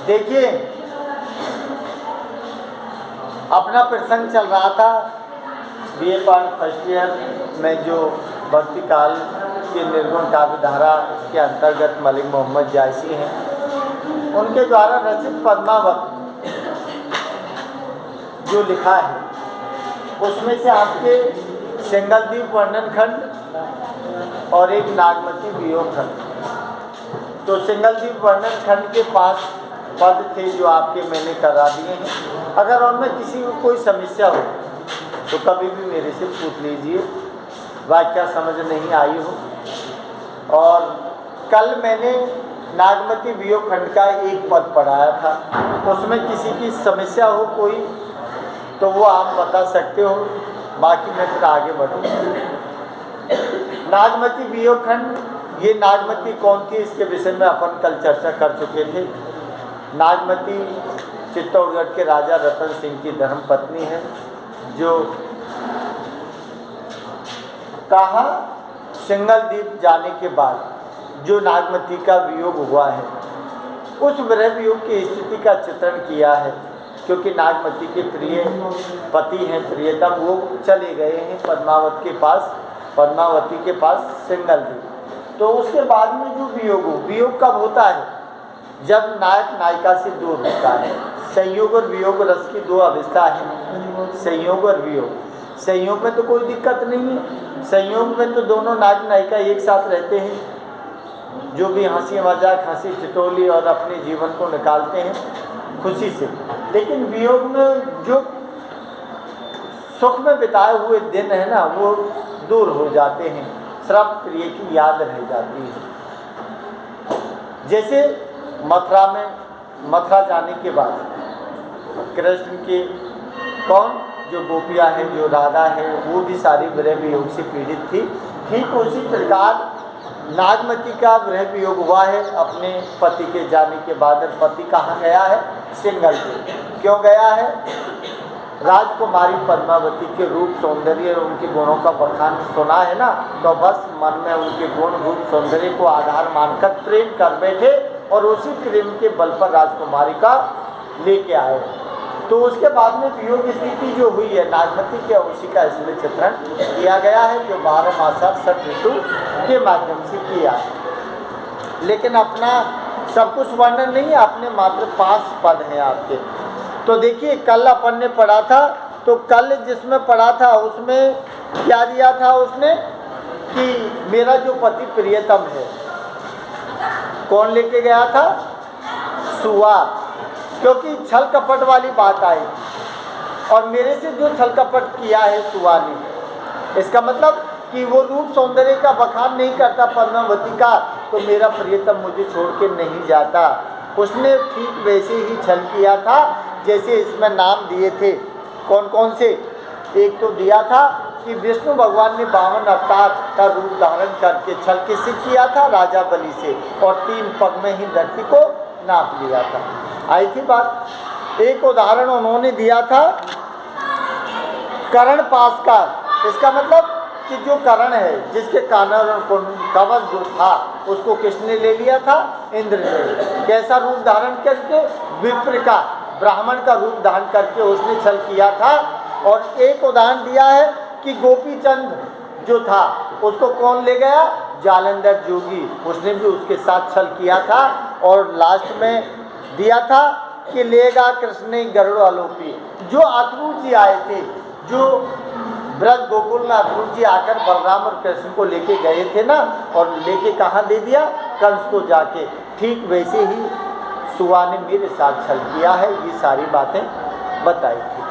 देखिए, अपना प्रसंग चल रहा था बीए पार्ट फर्स्ट ईयर में, जो भक्ति काल के निर्गुण काव्य धारा के अंतर्गत मलिक मोहम्मद जायसी हैं, उनके द्वारा रचित पद्मावत जो लिखा है, उसमें से आपके सिंगलदीप वर्णन खंड और एक नागमती वियोग खंड। तो सिंगलदीप वर्णन खंड के 5 पद थे जो आपके मैंने करा दिए हैं। अगर उनमें किसी को कोई समस्या हो तो कभी भी मेरे से पूछ लीजिए, वाक्या समझ नहीं आई हो। और कल मैंने नागमती वियोग खंड का एक पद पढ़ाया था, उसमें किसी की समस्या हो कोई तो वो आप बता सकते हो, बाकी मैं फिर आगे बढ़ूँगा। नागमती वियोग खंड, ये नागमती कौन थी इसके विषय में अपन कल चर्चा कर चुके थे। नागमती चित्तौड़गढ़ के राजा रतन सिंह की धर्मपत्नी है, जो कहा सिंगलदीप जाने के बाद जो नागमती का वियोग हुआ है, उस विरह वियोग की स्थिति का चित्रण किया है। क्योंकि नागमती के प्रिय पति हैं, प्रियतम, वो चले गए हैं पद्मावती के पास सिंगलदीप। तो उसके बाद में जो वियोग कब होता है? जब नायक नायिका से दूर होता है। संयोग और वियोग रस की 2 अवस्था है, संयोग और वियोग। संयोग में तो कोई दिक्कत नहीं है, संयोग में तो दोनों नायक नायिका एक साथ रहते हैं, जो भी हंसी मजाक, हंसी ठिठोली और अपने जीवन को निकालते हैं खुशी से। लेकिन वियोग में जो सुख में बिताए हुए दिन है ना, वो दूर हो जाते हैं, श्रम प्रिय की याद रह जाती है। जैसे मथुरा जाने के बाद कृष्ण के जो गोपियाँ हैं, जो राधा है, वो भी सारी विरह वियोग से पीड़ित थी। ठीक उसी प्रकार नागमती का विरह वियोग हुआ है अपने पति के जाने के बाद। पति कहाँ गया है? सिंगलदीप। क्यों गया है? राजकुमारी पद्मावती के रूप सौंदर्य और उनके गुणों का बखान सुना है ना, तो बस मन में उनके गुण रूप सौंदर्य को आधार मानकर प्रेम कर बैठे और उसी प्रेम के बल पर राजकुमारी का लेके आए। तो उसके बाद में वियोग स्थिति जो हुई है नागमती के, उसी का इसमें चित्रण किया गया है, जो 12 मासा 6 ऋतु के माध्यम से किया है। लेकिन अपना सब कुछ वर्णन नहीं है, अपने मात्र 5 पद हैं आपके। तो देखिए, कल अपन ने पढ़ा था, तो कल जिसमें पढ़ा था उसमें क्या दिया था उसने कि मेरा जो पति प्रियतम है, कौन लेके गया था? सुआ। क्योंकि छल कपट वाली बात आई और मेरे से जो छल कपट किया है सुआ ने, इसका मतलब कि वो रूप सौंदर्य का बखान नहीं करता पद्मावती का, तो मेरा प्रियतम मुझे छोड़ के नहीं जाता। उसने ठीक वैसे ही छल किया था जैसे इसमें नाम दिए थे। कौन कौन से? एक तो दिया था कि विष्णु भगवान ने 52 अवतार का रूप धारण करके छल किससे किया था? राजा बलि से, और 3 पग में ही धरती को नाप लिया था। आई थी बात। एक उदाहरण उन्होंने दिया था कर्ण पास का। इसका मतलब कि जो कर्ण है, जिसके कान और कवच जो था, उसको किसने ले लिया था? इंद्र ने। कैसा रूप धारण करके? विप्र का, ब्राह्मण का रूप धारण करके उसने छल किया था। और एक उदाहरण दिया है कि गोपीचंद जो था उसको कौन ले गया? जालंधर जोगी, उसने भी उसके साथ छल किया था। और लास्ट में दिया था कि लेगा कृष्ण गरुड़ आलोपी। जो अक्रूर जी आए थे, जो ब्रज गोकुल में अक्रूर जी आकर बलराम और कृष्ण को लेके गए थे ना, और लेके कहाँ दे दिया? कंस को जाके। ठीक वैसे ही सुआ ने मेरे साथ छल किया है। ये सारी बातें बताई थी।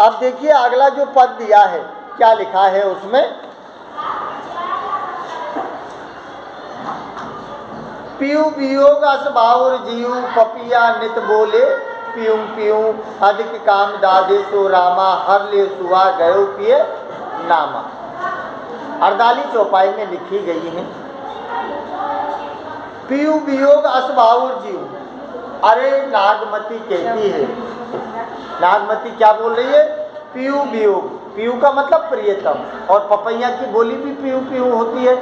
अब देखिए अगला जो पद दिया है, क्या लिखा है उसमें? पीयू वियोग असभावर जीव पपिया नित बोले पीयूं पीयूं अधिक काम दादे सो रामा हर ले सुहा गयो पिए नामा। 48 चौपाई में लिखी गई है। पीयू वियोग असभावर जीव। अरे नागमती कहती है, नागमती क्या बोल रही है? पीयू वियोग। पीयू का मतलब प्रियतम, और पपैया की बोली भी पीयू पीयू होती है।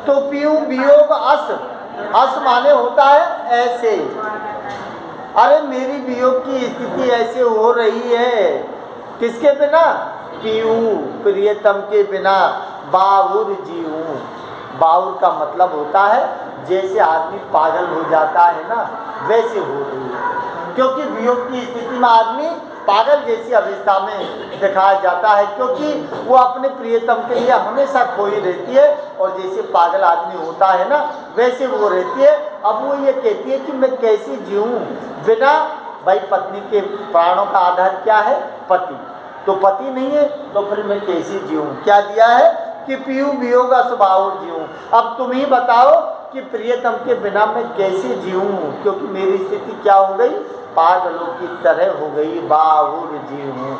तो पीयू वियोग अस, अस माने होता है ऐसे। अरे मेरी वियोग की स्थिति ऐसे हो रही है, किसके बिना? पीऊ, प्रियतम के बिना। बाउर जीऊं, बाउर का मतलब होता है जैसे आदमी पागल हो जाता है ना, वैसे हो रही है। क्योंकि वियोग की स्थिति में आदमी पागल जैसी अवस्था में दिखाया जाता है, क्योंकि वो अपने प्रियतम के लिए हमेशा खोई रहती है, और जैसे पागल आदमी होता है ना, वैसे वो रहती है। अब वो ये कहती है कि मैं कैसे जीऊं बिना, भाई पत्नी के प्राणों का आधार क्या है? पति। तो पति नहीं है तो फिर मैं कैसे जीऊं? क्या दिया है कि पीऊ वियोग स्वभाव जीऊं। अब तुम ही बताओ कि प्रियतम के बिना मैं कैसे जीऊं, क्योंकि मेरी स्थिति क्या हो गई? पागलों की तरह हो गई। बाहुर जीऊं,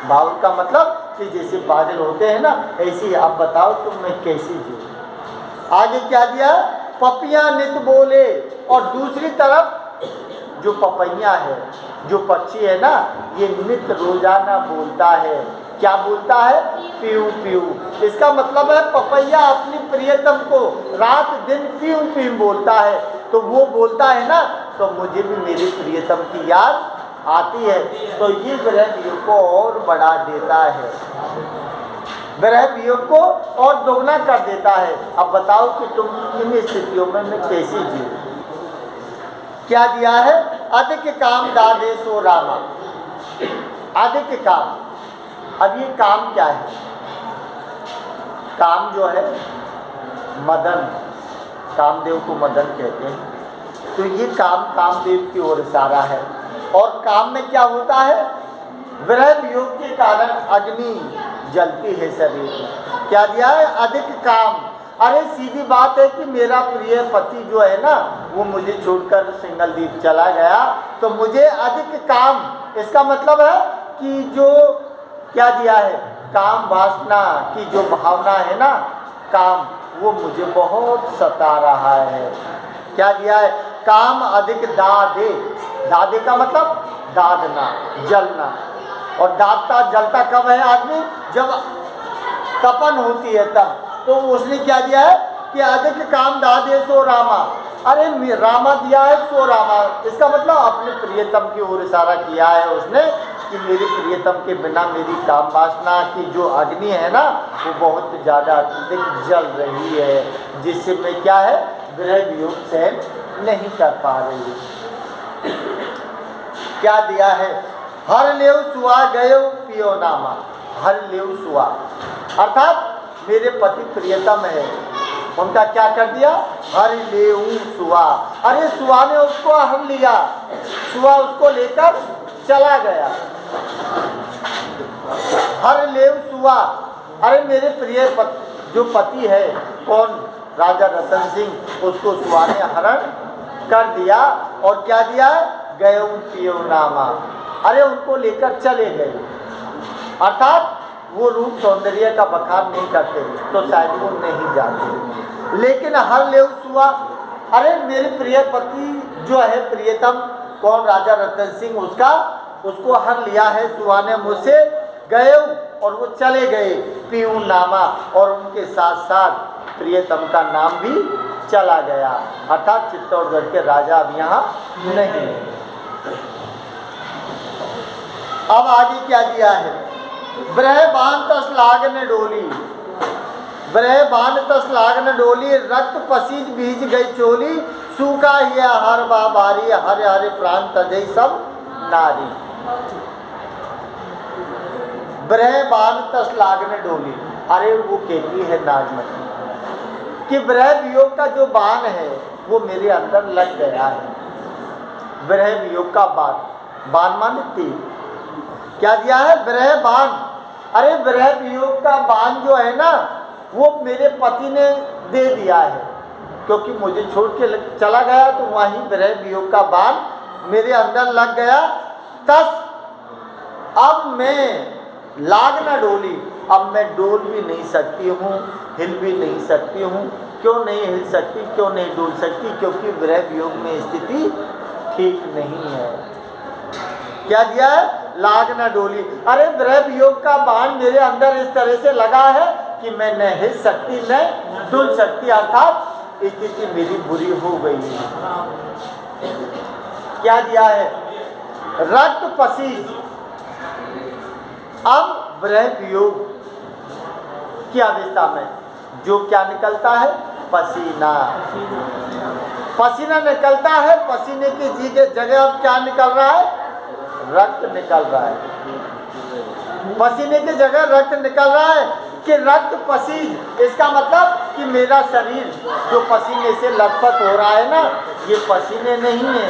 बाहुर का मतलब कि जैसे पागल होते हैं ना, ऐसे। अब बताओ तुम मैं कैसे जीऊं? आगे क्या दिया? पपिया नित बोले, और दूसरी तरफ जो पपैया है, जो पक्षी है ना, ये नित रोजाना बोलता है। क्या बोलता है? पीऊ पीऊ। इसका मतलब है पपैया अपनी प्रियतम को रात दिन पीऊ पीऊ बोलता है। तो वो बोलता है ना, तो मुझे भी मेरी प्रियतम की याद आती है। तो ये विरह वियोग को और बढ़ा देता है, विरह वियोग को और दोगुना कर देता है। अब बताओ कि तुम इन स्थितियों में मैं कैसे जीऊं? क्या दिया है? अधिक काम दादे सो रामा। अधिक काम। अब ये काम क्या है? काम जो है मदन, कामदेव को मदन कहते हैं। तो ये काम कामदेव की ओर इशारा है। और काम में क्या होता है? विरह वियोग के कारण अग्नि जलती है शरीर में। क्या दिया है? अधिक काम। अरे सीधी बात है कि मेरा प्रिय पति जो है ना, वो मुझे छोड़कर सिंगलदीप चला गया, तो मुझे अधिक काम। इसका मतलब है कि जो क्या दिया है? काम वासना की जो भावना है ना, काम, वो मुझे बहुत सता रहा है। क्या दिया है? काम अधिक दादे। दादे का मतलब दादना, जलना। और दादता जलता कब है आदमी? जब तपन होती है तब। तो उसने क्या दिया है कि अधिक काम दादे सो रामा। अरे रामा दिया है सो रामा। इसका मतलब अपने प्रियतम की ओर इशारा किया है उसने कि मेरे प्रियतम के बिना मेरी काम वासना की जो अग्नि है ना, वो बहुत ज़्यादा अधिक जल रही है, जिससे मैं क्या है? विरह वियोग सहन नहीं कर पा रही। क्या दिया है? हर लेव सुआ गयो पियो नामा। हर लेव सुआ अर्थात मेरे पति प्रियतम है, उनका क्या कर दिया? हर लेऊ सुआ। अरे सुआ ने उसको हर लिया, सुआ उसको लेकर चला गया। हर लेव सुआ। अरे मेरे प्रिय जो पति है, कौन? राजा रतन सिंह, उसको सुआ ने हरण कर दिया। और क्या दिया? गयो पियो नामा। अरे उनको लेकर चले गए। अर्थात वो रूप सौंदर्य का बखान नहीं करते तो शायद वो नहीं जाते। लेकिन हर लेव सुआ। अरे मेरे प्रिय पति जो है प्रियतम, कौन? राजा रतन सिंह, उसको हर लिया है सुआ ने मुझसे। गए और वो चले गए पीऊ नामा, और उनके साथ साथ प्रियतम का नाम भी चला गया। अर्थात चित्तौड़गढ़ के राजा अब यहाँ नहीं है। अब आगे क्या दिया है? ब्रह बान तस लागन डोली। ब्रह बान तस लागन डोली, रक्त पसीज भीज गई चोली, सूखा हिया हर बाबारी, हरे हरे प्राण तजई सब नारी। ब्रह बान तस लागन डोली। अरे वो कहती है नागमती कि ब्रह वियोग का जो बाण है वो मेरे अंदर लग गया है। ब्रह वियोग का बाण, बाण माने तीर। क्या दिया है? ब्रह बाण। अरे ब्रह वियोग का बाण जो है ना, वो मेरे पति ने दे दिया है, क्योंकि मुझे छोड़ के चला गया, तो वहीं ब्रह वियोग का बाण मेरे अंदर लग गया। तस अब मैं लाग न डोली। अब मैं डोल भी नहीं सकती हूँ, हिल भी नहीं सकती हूँ। क्यों नहीं हिल सकती, क्यों नहीं डोल सकती? क्योंकि ब्रह वियोग में स्थिति ठीक नहीं है। क्या दिया है? लाग न डोली। अरे ब्रह वियोग का बाण मेरे अंदर इस तरह से लगा है कि मैं न हिल सकती न डुल सकती। अर्थात स्थिति मेरी बुरी हो गई है। क्या दिया है? रक्त पसीज। अब विरह वियोग की अवस्था में जो क्या निकलता है? पसीना। पसीना निकलता है, पसीने की जगह अब क्या निकल रहा है? रक्त निकल रहा है। पसीने की जगह रक्त निकल रहा है कि रक्त पसीज। इसका मतलब कि मेरा शरीर जो पसीने से लथपथ हो रहा है ना, ये पसीने नहीं है,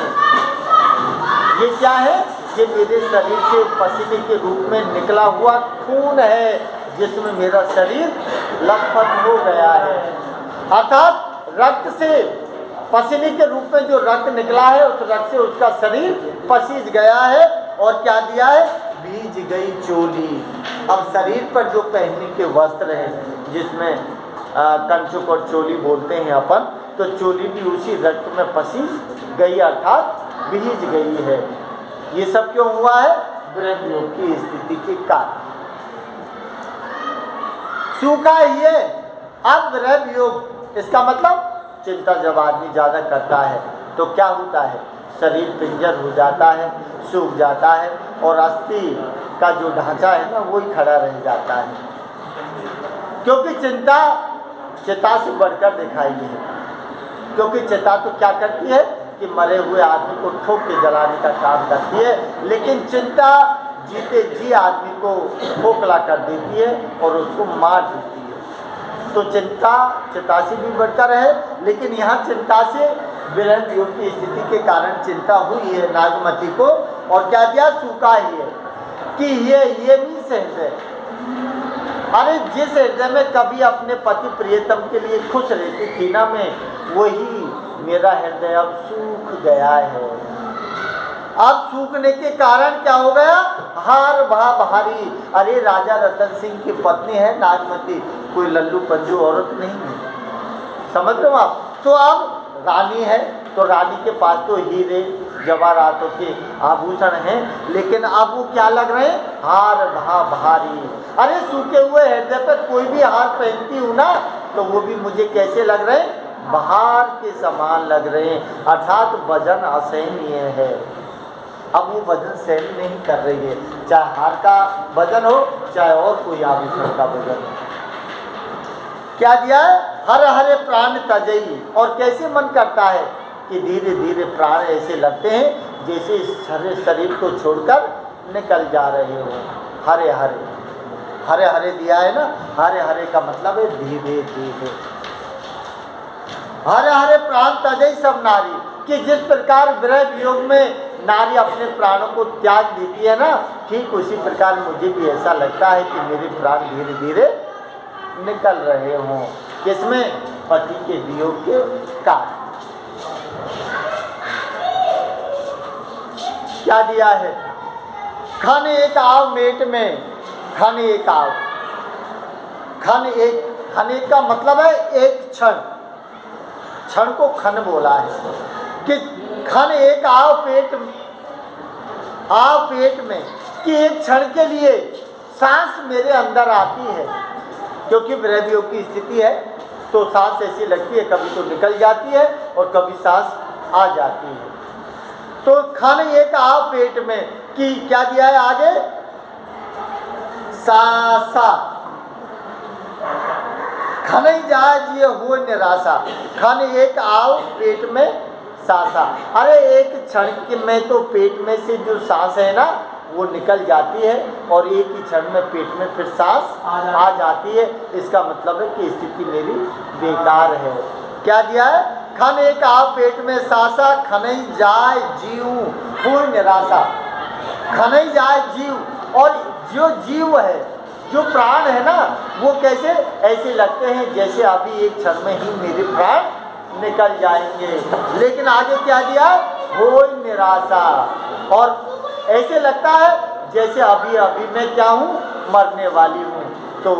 ये क्या है? ये मेरे शरीर से पसीने के रूप में निकला हुआ खून है, जिसमें मेरा शरीर लथपथ हो गया है। अर्थात रक्त से, पसीने के रूप में जो रक्त निकला है, उस रक्त से उसका शरीर पसीज गया है। और क्या दिया है? भीज गई चोली। अब शरीर पर जो पहनने के वस्त्र हैं, जिसमें कंचुक और चोली बोलते हैं अपन, तो चोली भी उसी रक्त में पसीज गई, अर्थात भीज गई है। ये सब क्यों हुआ है? विरह वियोग की स्थिति के कारण। सूखा ही है। अब विरह वियोग, इसका मतलब चिंता जब आदमी ज़्यादा करता है तो क्या होता है? शरीर पिंजर हो जाता है, सूख जाता है, और अस्थि का जो ढांचा है ना, वही खड़ा रह जाता है। क्योंकि चिंता चिता से बढ़कर दिखाई है। क्योंकि चिता तो क्या करती है कि मरे हुए आदमी को ठोक के जलाने का काम करती है, लेकिन चिंता जीते जी आदमी को खोखला कर देती है और उसको मार देती है। तो चिंता चिता से भी बढ़कर है, लेकिन यहाँ चिंता से विरह वियोग की स्थिति के कारण चिंता हुई है नागमती को। और क्या दिया? सूखा ही है कि ये भी हृदय। अरे जिस हृदय में कभी अपने पति प्रियतम के लिए खुश रहती थी ना मैं, वही मेरा हृदय अब सूख गया है। अब सूखने के कारण क्या हो गया? हार भा भारी। अरे राजा रतन सिंह की पत्नी है नागमती, कोई लल्लू पंजू औरत नहीं है, समझ रहे हो आप? तो अब रानी है, तो रानी के पास तो हीरे जवाहरातों के आभूषण हैं, लेकिन अब वो क्या लग रहे हैं? हार भा भारी। अरे सूखे हुए हृदय पर कोई भी हार पहनती हूँ ना, तो वो भी मुझे कैसे लग रहे हैं? भार के समान लग रहे हैं, अर्थात वजन असहनीय है। अब वो वजन सहन नहीं कर रही है, चाहे हार का वजन हो, चाहे और कोई आभूषण का वजन हो। क्या दिया है? हर हरे प्राण तजई। और कैसे मन करता है कि धीरे धीरे प्राण ऐसे लगते हैं जैसे इस शरीर को छोड़कर निकल जा रहे हो। हरे हरे, हरे हरे दिया है ना, हरे हरे का मतलब है धीरे धीरे। हरे हरे प्राण तजई सब नारी, कि जिस प्रकार विरह वियोग में नारी अपने प्राणों को त्याग देती है ना, ठीक उसी प्रकार मुझे भी ऐसा लगता है कि मेरे प्राण धीरे धीरे निकल रहे हों। किसमें? पति के वियोग के कारण। क्या दिया है? खन एक आव मेट में, खन एक आव। खन एक का मतलब है एक क्षण, क्षण को खन बोला है कि खन एक आव पेट में, कि एक क्षण के लिए सांस मेरे अंदर आती है। क्योंकि विरह वियोग की स्थिति है तो सांस ऐसी लगती है, कभी तो निकल जाती है और कभी सांस आ जाती है। तो खन एक आव पेट में, कि क्या दिया है आगे? सासा। खनई जाए जिए हो निराशा। खन एक आव पेट में सासा। अरे एक क्षण के में तो पेट में से जो सांस है ना, वो निकल जाती है और एक ही क्षण में पेट में फिर सांस आ जाती है। इसका मतलब है कि स्थिति मेरी बेकार है। क्या दिया है? खन एक आव पेट में सासा, खनई जाए जीव हुई निराशा। खनई जाए जीव, और जो जीव है, जो प्राण है ना, वो कैसे ऐसे लगते हैं जैसे अभी एक क्षण में ही मेरे प्राण निकल जाएंगे। लेकिन आगे क्या दिया? होय निराशा। और ऐसे लगता है जैसे अभी अभी मैं क्या हूँ? मरने वाली हूँ। तो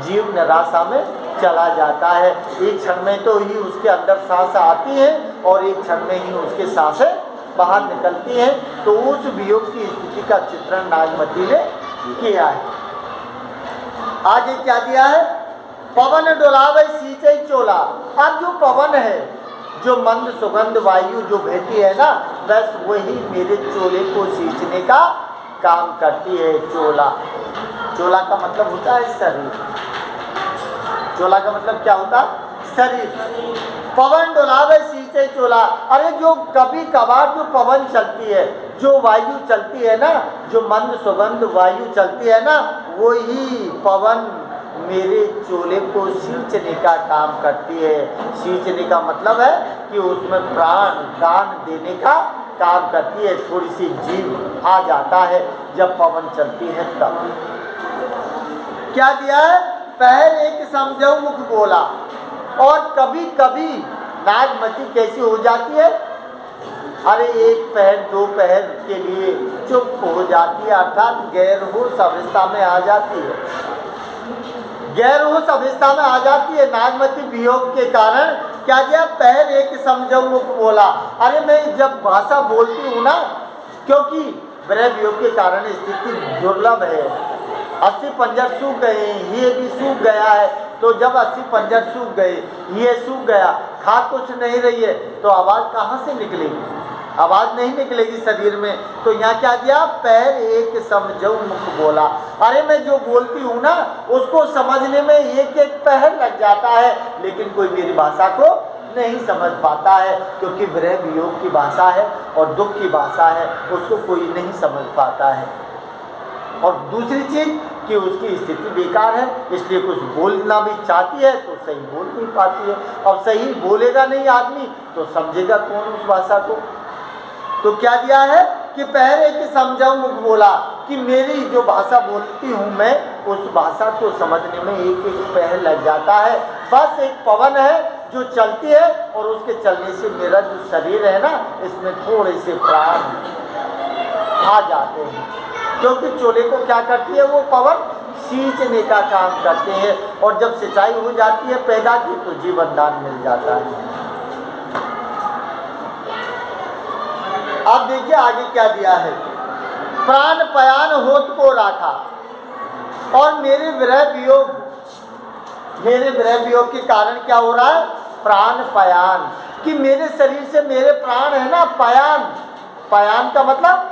जीव निराशा में चला जाता है। एक क्षण में तो ही उसके अंदर सांस आती है और एक क्षण में ही उसके सांसें बाहर निकलती हैं। तो उस वियोग की स्थिति का चित्रण नागमती ने किया है। आगे क्या दिया है? पवन डोलावे सींचे चोला। अब जो पवन है, जो मंद सुगंध वायु जो बहती है ना, बस वही मेरे चोले को सींचने का काम करती है। चोला, चोला का मतलब होता है शरीर। चोला का मतलब क्या होता है? शरीर। पवन डोलावे सींचे चोला। अरे जो कभी कभार जो पवन चलती है, जो वायु चलती है ना, जो मंद सुगंध वायु चलती है ना, वही पवन मेरे चोले को सींचने का काम करती है। सींचने का मतलब है कि उसमें प्राण दान देने का काम करती है। थोड़ी सी जीव आ जाता है जब पवन चलती है तब। क्या दिया है? पैर एक समझो मुख बोला। और कभी कभी नागमती कैसी हो जाती है? अरे एक पहर दो पहर के लिए चुप हो जाती है, अर्थात गैर होश अवस्था में आ जाती है। गैर होश अवस्था में आ जाती है नागमती वियोग के कारण। क्या दिया? पैर एक समझो मुख बोला। अरे मैं जब भाषा बोलती हूँ ना, क्योंकि विरह वियोग के कारण स्थिति दुर्लभ है। 80 पंजर सूख गए, ये भी सूख गया है। तो जब 80 पंजर सूख गए, ये सूख गया, खाद कुछ नहीं रही है, तो आवाज़ कहाँ से निकलेगी? आवाज़ नहीं निकलेगी शरीर में। तो यहाँ क्या दिया? पैर एक समझो मुख बोला। अरे मैं जो बोलती हूँ ना, उसको समझने में एक एक पहर लग जाता है, लेकिन कोई मेरी भाषा को नहीं समझ पाता है, क्योंकि विरह वियोग की भाषा है और दुख की भाषा है, उसको कोई नहीं समझ पाता है। और दूसरी चीज़ कि उसकी स्थिति बेकार है, इसलिए कुछ बोलना भी चाहती है तो सही बोल नहीं पाती है। अब सही बोलेगा नहीं आदमी तो समझेगा कौन उस भाषा को? तो क्या दिया है कि पहले कि समझाऊं मुख बोला, कि मेरी जो भाषा बोलती हूँ मैं, उस भाषा को समझने में एक एक पहर लग जाता है। बस एक पवन है जो चलती है, और उसके चलने से मेरा जो शरीर है ना, इसमें थोड़े से प्राण आ जाते हैं। क्योंकि चोले को क्या करती है? वो पवन सींचने का काम करते हैं, और जब सिंचाई हो जाती है पैदा की, तो जीवन दान मिल जाता है। अब देखिए आगे क्या दिया है। प्राण पयान होत को राखा। और मेरे विरह वियोग के कारण क्या हो रहा है? प्राण पयान, कि मेरे शरीर से मेरे प्राण है ना, पयान। पयान का मतलब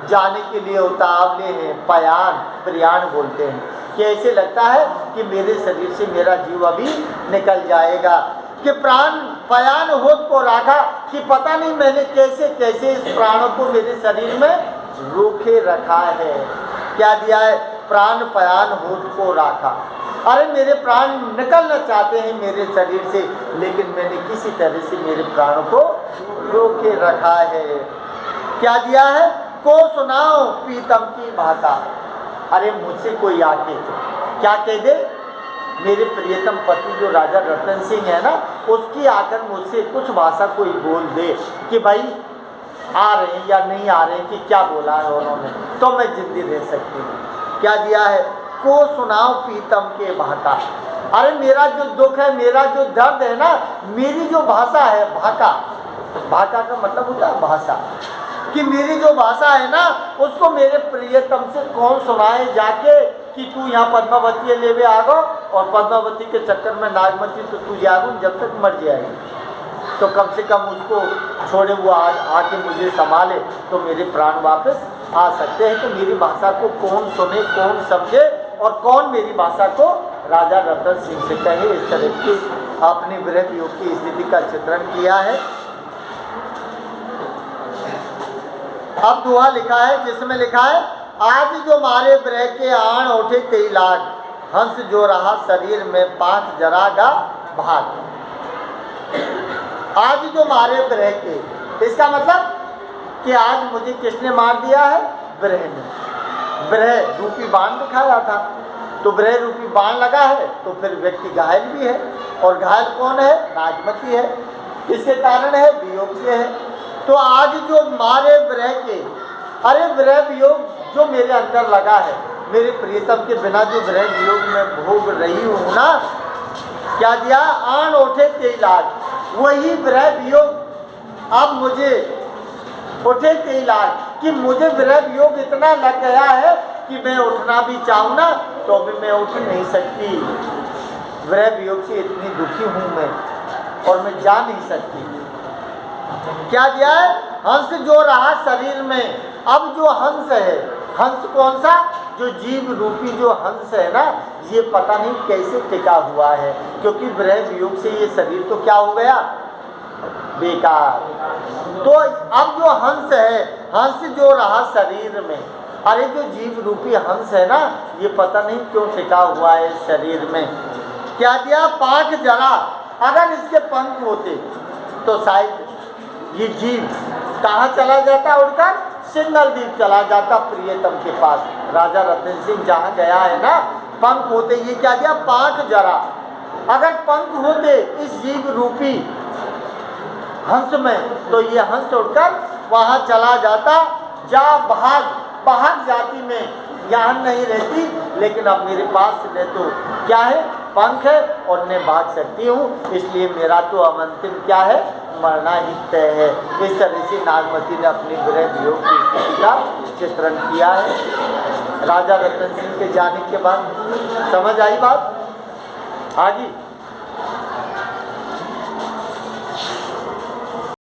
जाने के लिए उतावले हैं। पयान, प्रयाण बोलते हैं, कि ऐसे लगता है कि मेरे शरीर से मेरा जीव अभी निकल जाएगा। कि प्राण पयान होत को राखा, कि पता नहीं मैंने कैसे कैसे इस प्राणों को मेरे शरीर में रोके रखा है। क्या दिया है? प्राण पयान होत को राखा। अरे मेरे प्राण निकलना चाहते हैं मेरे शरीर से, लेकिन मैंने किसी तरह से मेरे प्राणों को रोके रखा है। क्या दिया है? को सुनाओ पीतम की भाषा। अरे मुझसे कोई आके क्या कह दे? मेरे प्रियतम पति जो राजा रतन सिंह है ना, उसकी आकर मुझसे कुछ भाषा कोई बोल दे कि भाई आ रहे हैं या नहीं आ रहे हैं, कि क्या बोला है उन्होंने, तो मैं जिंदी रह सकती हूँ। क्या दिया है? को सुनाओ पीतम के भाका। अरे मेरा जो दुख है, मेरा जो दर्द है ना, मेरी जो भाषा है, भाका, भाका का मतलब होता है भाषा, कि मेरी जो भाषा है ना, उसको मेरे प्रियतम से कौन सुनाए जाके, कि तू यहाँ पद्मावती लेवे आ गो, और पद्मावती के चक्कर में नागमती तो तू जागो जब तक मर जाएगी। तो कम से कम उसको छोड़े हुआ आके मुझे संभाले, तो मेरे प्राण वापस आ सकते हैं। तो मेरी भाषा को कौन सुने, कौन समझे, और कौन मेरी भाषा को राजा रतन सिंह से कहे। इस तरह की अपनी विरह वियोग की स्थिति का चित्रण किया है। अब दोहा लिखा है, जिसमें लिखा है, आज जो मारे विरह के आण उठे तेई लाग, हंस जो रहा शरीर में पांच जरागा भाग। आज जो मारे विरह के, इसका मतलब कि आज मुझे किसने मार दिया है? विरह ने। विरह रूपी बाण दिखाया था, तो विरह रूपी बाण लगा है, तो फिर व्यक्ति घायल भी है। और घायल कौन है? नागमती है। किसके कारण है? वियोग से है। तो आज जो मारे विरह के, अरे विरह वियोग जो मेरे अंदर लगा है, मेरे प्रियतम के बिना जो विरह वियोग में भोग रही हूँ ना, क्या दिया? आन उठे तेई लाग, वही विरह वियोग अब मुझे उठे तेई लाग, कि मुझे विरह वियोग इतना लग गया है कि मैं उठना भी चाहूँ ना, तो अभी मैं उठ नहीं सकती। विरह वियोग से इतनी दुखी हूँ मैं और मैं जा नहीं सकती। क्या दिया है? हंस जो रहा शरीर में। अब जो हंस है, हंस कौन सा? जो जीव रूपी जो हंस है ना, ये पता नहीं कैसे टिका हुआ है, क्योंकि विरह वियोग से ये शरीर तो क्या हो गया? बेकार। तो अब जो हंस है, हंस जो रहा शरीर में, अरे जो जीव रूपी हंस है ना, ये पता नहीं क्यों टिका हुआ है शरीर में। क्या दिया? पांख जरा। अगर इसके पंख होते तो शायद ये जीव कहाँ चला जाता? उड़कर सिंगल द्वीप चला जाता, प्रियतम के पास। राजा रतन सिंह जहाँ गया है ना, पंख होते, ये क्या दिया? पांख जरा। अगर पंख होते इस जीव रूपी हंस में, तो ये हंस उड़कर वहाँ चला जाता। जा भाग जाती में, यहाँ नहीं रहती, लेकिन अब मेरे पास ने तो क्या है? पंख है और मैं भाग सकती हूँ, इसलिए मेरा तो अंतिम क्या है? मरना ही तय है। इस तरह से नागमती ने अपनी विरह वियोग की स्थिति का चित्रण किया है। राजा रतन सिंह के जाने के बाद समझ आई बात? आगे